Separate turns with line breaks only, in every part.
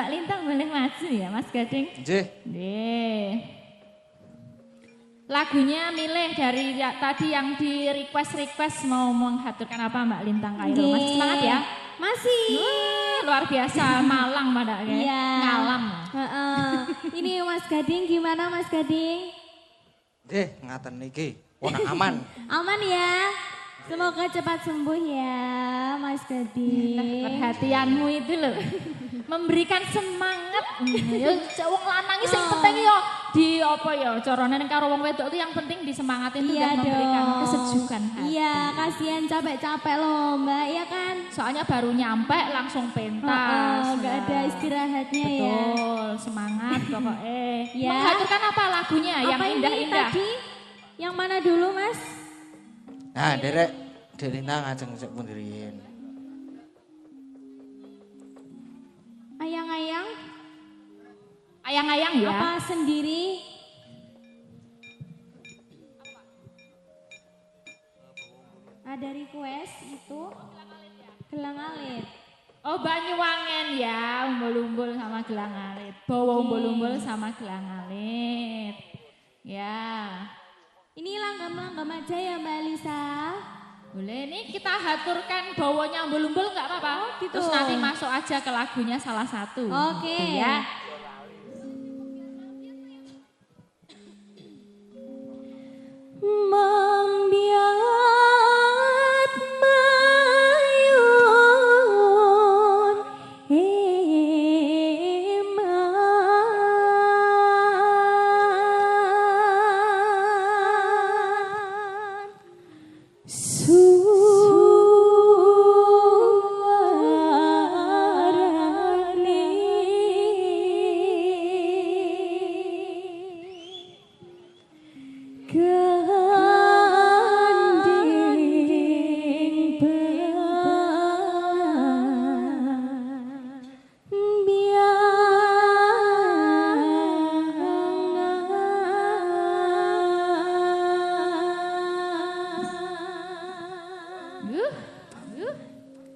Mbak Lintang boleh maju ya Mas Gading?
Nggih.
Nggih. Lagunya milih dari tadi yang di request mau menghaturkan apa Mbak Lintang Kairul. Masih semangat ya?
Masih.
Luar biasa Malang Mbak Dake.
Iya.
Ngalam.
Ini Mas Gading gimana Mas Gading?
Nggih, ngaten niki. Wong aman.
Aman ya. Semoga cepat sembuh ya Mas Gading.
Perhatianmu itu loh. Memberikan semangat. Ya wong lanang iki sing penting yo di apa ya carane ning karo wong wedok itu yang penting disemangatin itu dan memberikan kesejukan hati.
Iya, kasihan capek-capek loh Mbak, ya kan?
Soalnya baru nyampe langsung pentas.
Gak ada istirahatnya ya.
Betul, semangat pokoknya.
Ya.
Menghaturkan apa lagunya yang indah-indah?
Tadi? Yang mana dulu Mas?
Nah, derek Delina ngajeng sik pun riyin.
Ayang-ayang?
Ayang-ayang ya.
Apa sendiri? Ada request itu? Gelang alit.
Oh Banyuwangen ya, umbul-umbul sama gelang alit. Bawa umbul-umbul sama gelang alit. Ya.
Ini langgam-langgam aja ya Mbak Lisa.
Boleh nih kita haturkan bawanya umbul-umbul nggak apa-apa.
Oh, gitu.
Terus nanti masuk aja ke lagunya salah satu.
Oke.
Gitu ya.
Membiat mayun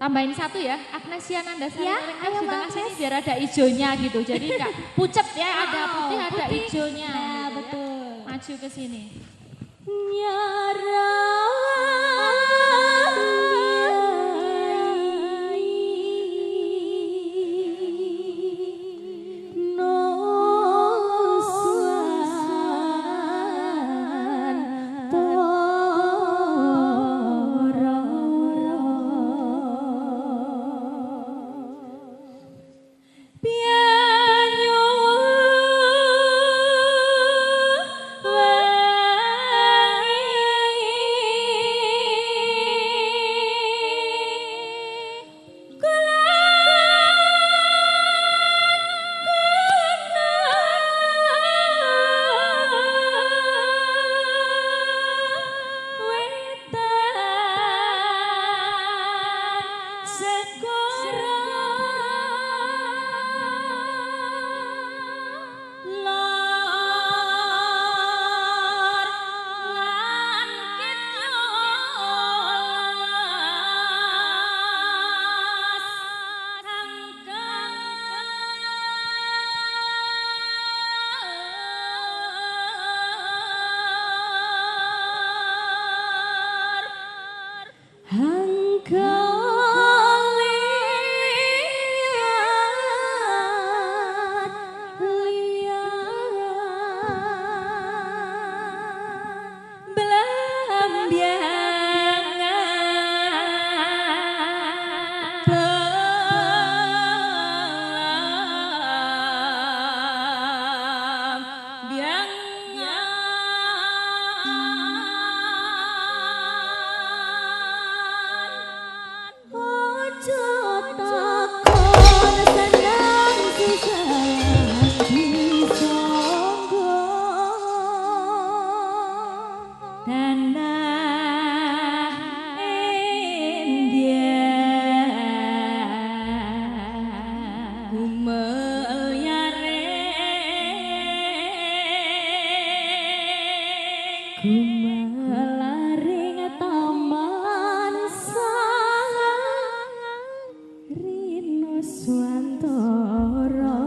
Tambahin satu ya, Agnesia Nandasari
Ya,
Lengkap
ayo
di tengah
Mbak
sini
Agnes.
biar ada hijaunya gitu. Jadi enggak pucet ya, ada putih, ada
putih.
hijaunya.
Nah,
gitu ya.
betul.
Maju ke sini.
Gumalaring taman sang Rino Swantoro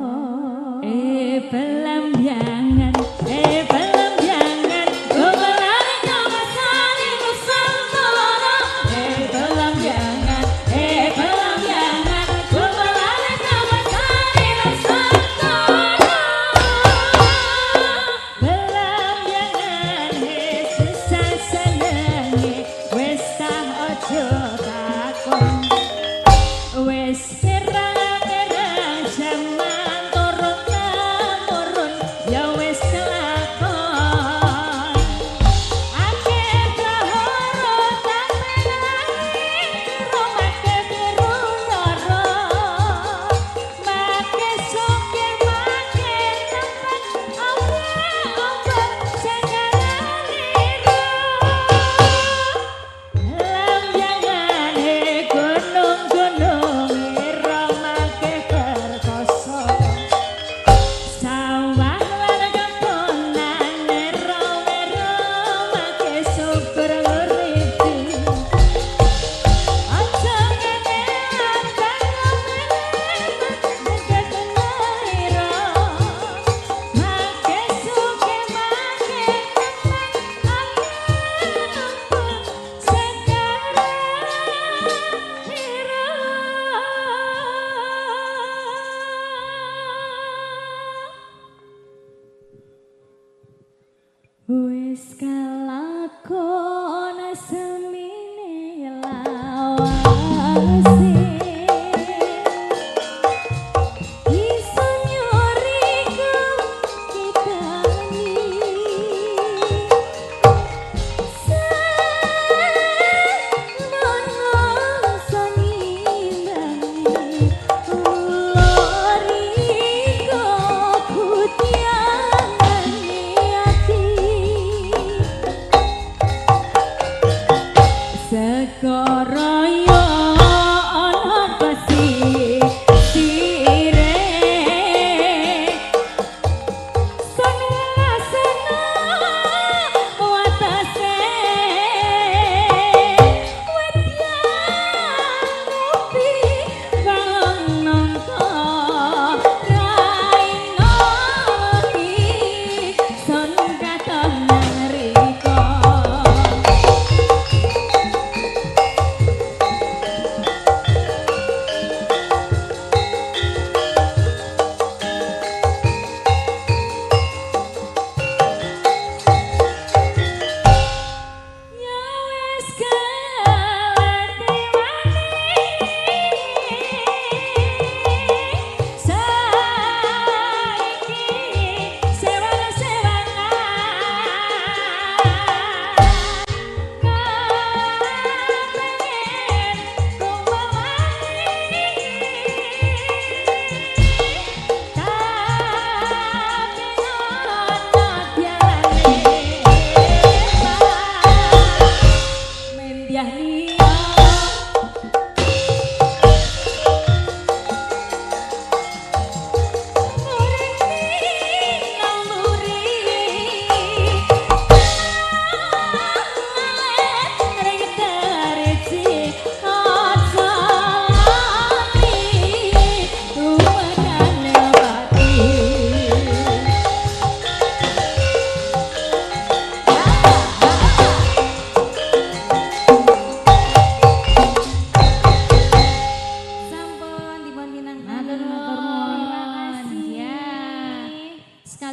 Wis kalakon